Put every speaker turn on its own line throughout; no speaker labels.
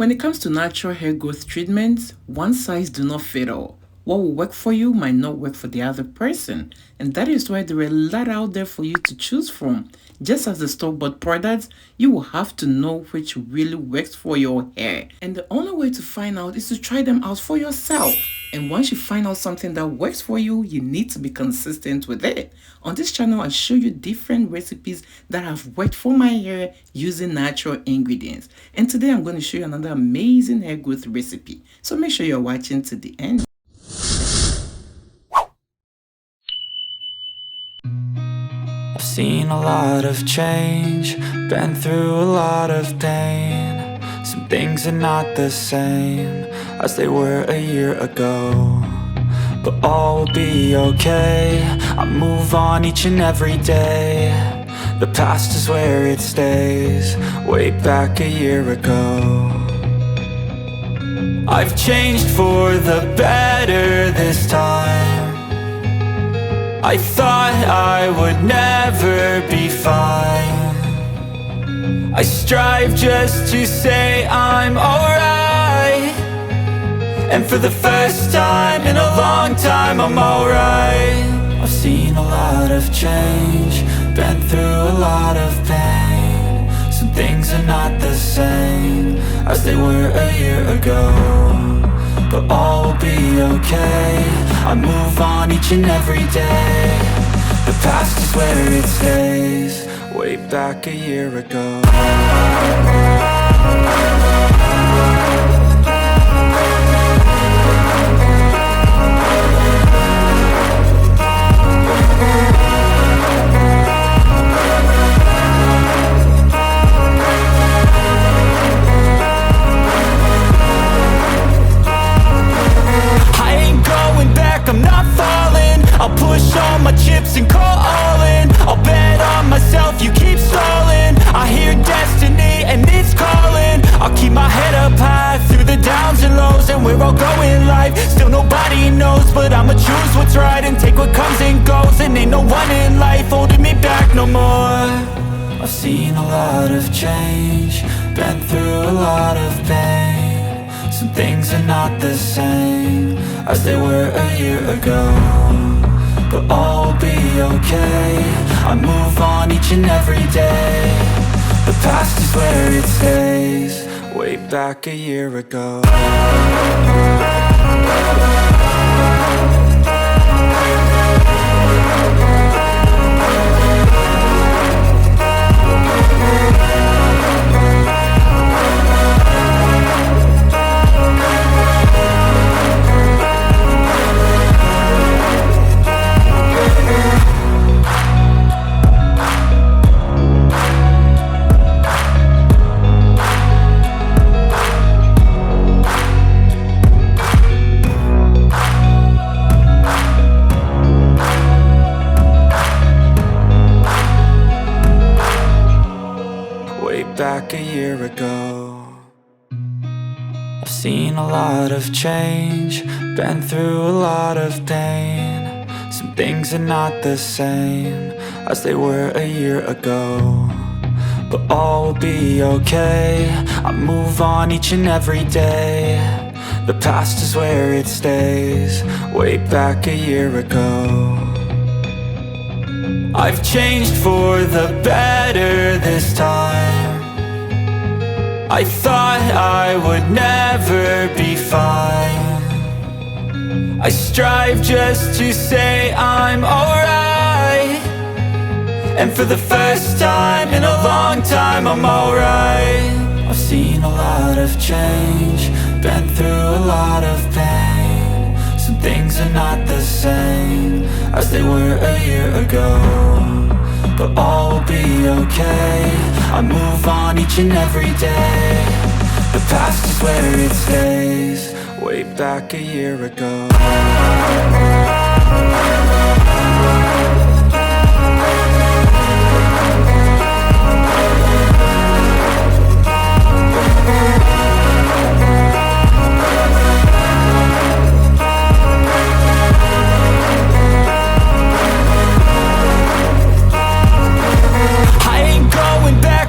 When it comes to natural hair growth treatments, one size do not fit all. What will work for you might not work for the other person, and that is why there are a lot out there for you to choose from. Just as the store-bought products, you will have to know which really works for your hair. And the only way to find out is to try them out for yourself. And once you find out something that works for you, you need to be consistent with it. On this channel, I show you different recipes that have worked for my hair using natural ingredients. And today I'm going to show you another amazing hair growth recipe. So make sure you're watching to the end.
I've seen a lot of change, been through a lot of pain. Some things are not the same as they were a year ago, but all will be okay. I move on each and every day. The past is where it stays, way back a year ago. I've changed for the better this time. I thought I would never be fine. I strive just to say I'm alright, and for the first time in a long time I'm alright. I've seen a lot of change, been through a lot of pain. Some things are not the same as they were a year ago, but all will be okay. I move on each and every day. The past is where it stays, way back a year ago. I'm not falling, I'll push all my chips and call all in. I'll bet on myself, you keep stalling. I hear destiny and it's calling. I'll keep my head up high through the downs and lows, and we're all going life. Still nobody knows, but I'ma choose what's right and take what comes and goes. And ain't no one in life holding me back no more. I've seen a lot of change, been through a lot of pain. Some things are not the same as they were a year ago, but all will be okay. I move on each and every day. The past is where it stays, way back a year ago. Back a year ago. I've seen a lot of change, been through a lot of pain. Some things are not the same as they were a year ago, but all will be okay. I move on each and every day. The past is where it stays, way back a year ago. I've changed for the better this time. I thought I would never be fine. I strive just to say I'm alright, and for the first time in a long time I'm alright. I've seen a lot of change, been through a lot of pain. Some things are not the same as they were a year ago, but all will be okay. I move on each and every day. The past is where it stays, way back a year ago.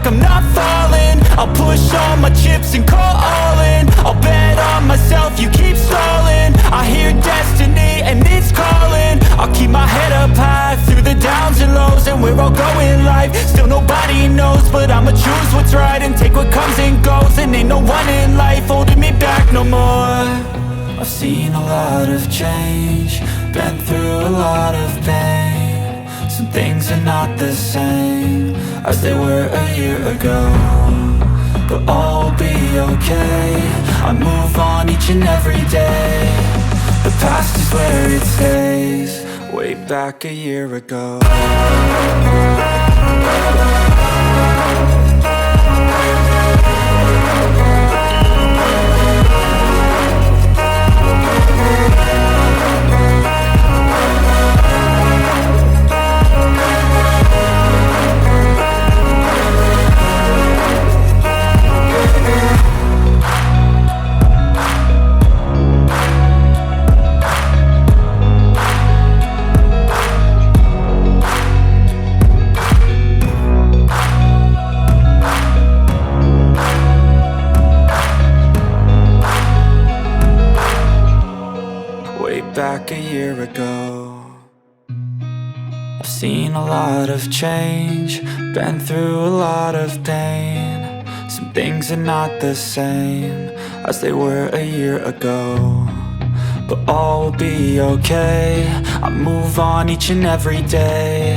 I'm not falling, I'll push all my chips and call all in. take what comes and goes, and ain't no one in life holding me back no more. I've seen a lot of change, been through a lot of pain. Some things are not the same as they were a year ago, but all will be okay. I move on each and every day. The past is where it stays. Way back a year ago. Back a year ago. I've seen a lot of change, been through a lot of pain. Some things are not the same as they were a year ago, but all will be okay. I move on each and every day.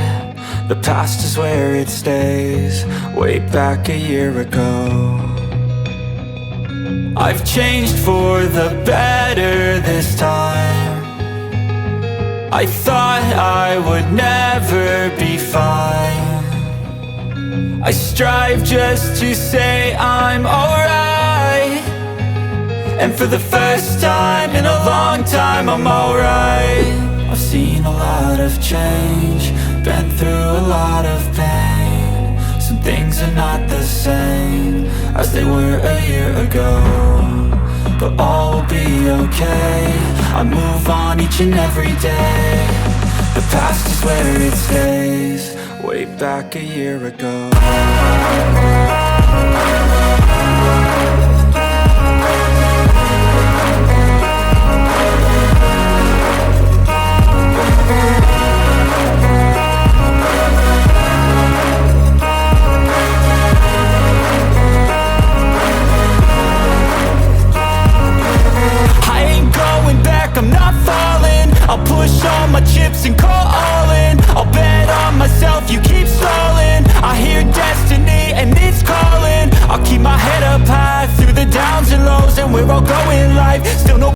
The past is where it stays. Way back a year ago. I've changed for the better this time. I thought I would never be fine. I strive just to say I'm alright, and for the first time in a long time I'm alright. I've seen a lot of change, been through a lot of pain. Some things are not the same as they were a year ago, but all will be okay. I move on each and every day. The past is where it stays. Way back a year ago. I'm not falling. I'll push all my chips and call all in. I'll bet on myself, you keep stalling. I hear destiny and it's calling. I'll keep my head up high through the downs and lows, and we're all going life. Still no